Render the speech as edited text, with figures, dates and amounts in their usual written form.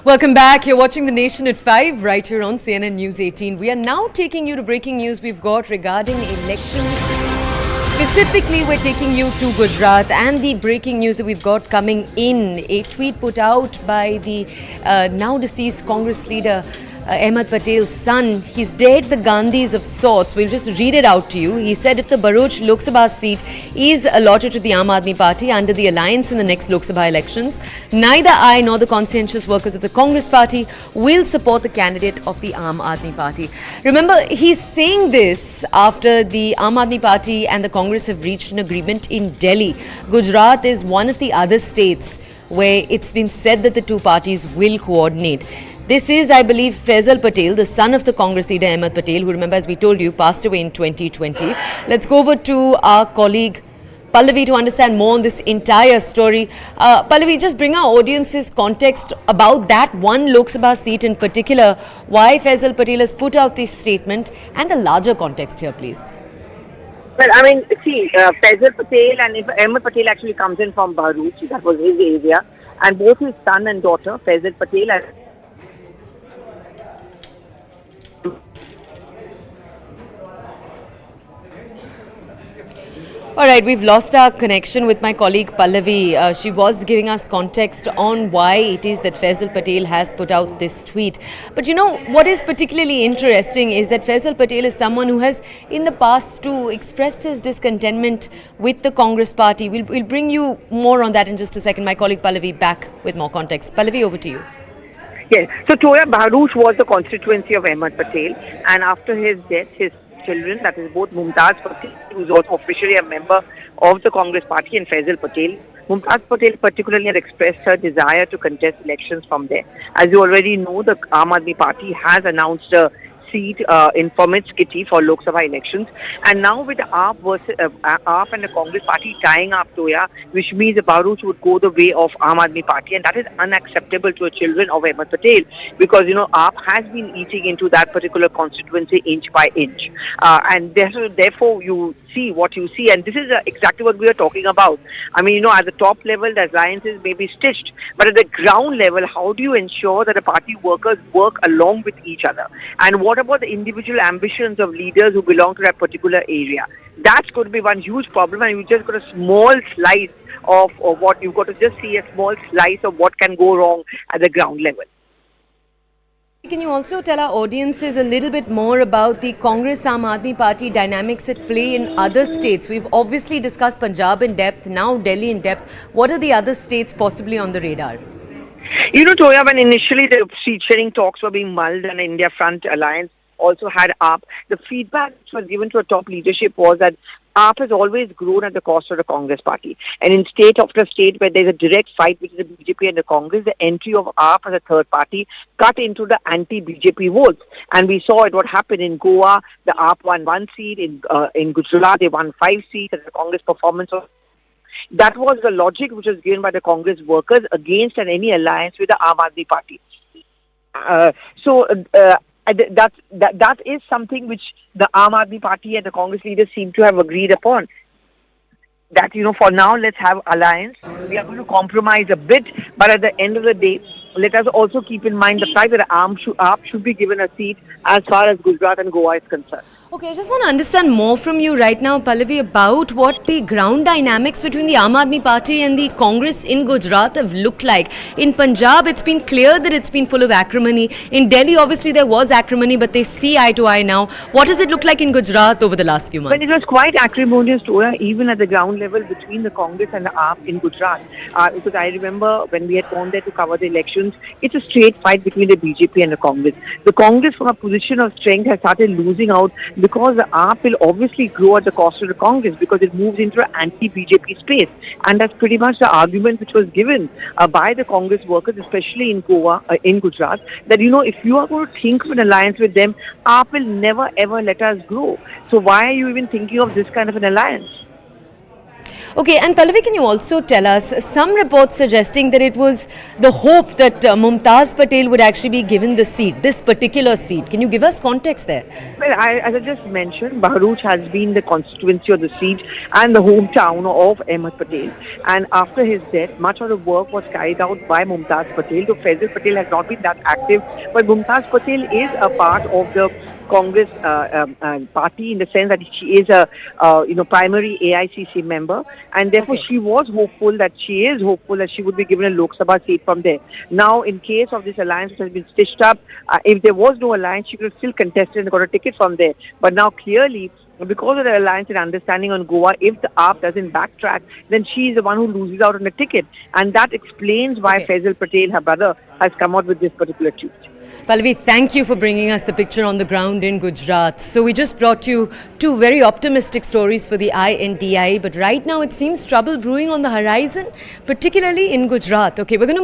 Welcome back. You're watching The Nation at 5 right here on CNN News 18. We are now taking you to breaking news we've got regarding elections. Specifically, we're taking you to Gujarat and the breaking news that we've got coming in. A tweet put out by the now deceased Congress leader Ahmed Patel's son. He's dared the Gandhis of sorts. We'll just read it out to you. He said if the Bharuch Lok Sabha seat is allotted to the Aam Aadmi Party under the alliance in the next Lok Sabha elections, neither I nor the conscientious workers of the Congress Party will support the candidate of the Aam Aadmi Party. Remember, he's saying this after the Aam Aadmi Party and the Congress have reached an agreement in Delhi. Gujarat is one of the other states where it's been said that the two parties will coordinate. This is, I believe, Faisal Patel, the son of the Congress leader Ahmed Patel, who, remember, as we told you, passed away in 2020. Let's go over to our colleague Pallavi to understand more on this entire story. Pallavi, just bring our audience's context about that one Lok Sabha seat in particular, why Faisal Patel has put out this statement, and the larger context here, please. Well, I mean, see, Faisal Patel and if Ahmed Patel actually comes in from Bharuch, that was his area, and both his son and daughter, Faisal Patel and All right, we've lost our connection with my colleague Pallavi. She was giving us context on why it is that Faisal Patel has put out this tweet. But you know, what is particularly interesting is that Faisal Patel is someone who has in the past too expressed his discontentment with the Congress party. We'll bring you more on that in just a second. My colleague Pallavi back with more context. Pallavi, over to you. yes. So Toya, Bharuch was the constituency of Ahmed Patel, and after his death, his children, that is both Mumtaz Patel, who is also officially a member of the Congress party, and Faisal Patel. Mumtaz Patel particularly had expressed her desire to contest elections from there. As you already know, the Aam Aadmi Party has announced a seat in from its kitty for Lok Sabha elections, and now with the AAP and the Congress party tying up, Toya, which means the Bharuch would go the way of Aam Aadmi Party, and that is unacceptable to the children of Ahmed Patel, because you know AAP has been eating into that particular constituency inch by inch, and therefore you see what you see, and this is exactly what we are talking about. I mean, you know, at the top level, the alliances may be stitched, but at the ground level, how do you ensure that the party workers work along with each other? And what about the individual ambitions of leaders who belong to that particular area? That's going to be one huge problem, and you just got a small slice of what you've got to just see a small slice of what can go wrong at the ground level. Can you also tell our audiences a little bit more about the Congress-Aam Aadmi Party dynamics at play in other states? We've obviously discussed Punjab in depth, now Delhi in depth. What are the other states possibly on the radar? You know, Toya, when initially the seat-sharing talks were being mulled and India Front Alliance also had AAP, the feedback which was given to a top leadership was that AAP has always grown at the cost of the Congress party. And in state after state where there's a direct fight between the BJP and the Congress, the entry of AAP as a third party cut into the anti-BJP votes. And we saw it what happened in Goa. The AAP won 1 seat. In Gujarat, they won 5 seats. And the Congress performance was... That was the logic which was given by the Congress workers against any alliance with the Aam Aadmi Party. That is something which the Aam Aadmi Party and the Congress leaders seem to have agreed upon. That, you know, for now, let's have alliance. We are going to compromise a bit, but at the end of the day, let us also keep in mind the fact that AAP should be given a seat as far as Gujarat and Goa is concerned. Okay, I just want to understand more from you right now, Pallavi, about what the ground dynamics between the Aam Aadmi Party and the Congress in Gujarat have looked like. In Punjab, it's been clear that it's been full of acrimony. In Delhi, obviously, there was acrimony, but they see eye to eye now. What does it look like in Gujarat over the last few months? Well, it was quite acrimonious, Toya, even at the ground level between the Congress and the AAP in Gujarat. Because I remember when we had gone there to cover the elections, it's a straight fight between the BJP and the Congress. The Congress, from a position of strength, has started losing out because the AAP will obviously grow at the cost of the Congress because it moves into an anti-BJP space. And that's pretty much the argument which was given by the Congress workers, especially in Goa, in Gujarat, that, you know, if you are going to think of an alliance with them, AAP will never ever let us grow. So why are you even thinking of this kind of an alliance? Okay, and Pallavi, can you also tell us some reports suggesting that it was the hope that Mumtaz Patel would actually be given the seat, this particular seat. Can you give us context there? Well, as I just mentioned, Bharuch has been the constituency of the seat and the hometown of Ahmed Patel. And after his death, much of the work was carried out by Mumtaz Patel. Though Faisal Patel has not been that active, but Mumtaz Patel is a part of the Congress party in the sense that she is a primary AICC member, and therefore she was hopeful that she would be given a Lok Sabha seat from there. Now, in case of this alliance which has been stitched up, if there was no alliance, she could have still contested and got a ticket from there. But now clearly, because of the alliance and understanding on Goa, if the AAP doesn't backtrack, then she is the one who loses out on the ticket. And that explains why Faisal Patel, her brother, has come out with this particular tweet. Pallavi, thank you for bringing us the picture on the ground in Gujarat. So we just brought you two very optimistic stories for the INDI, but right now it seems trouble brewing on the horizon, particularly in Gujarat. Okay, we're going to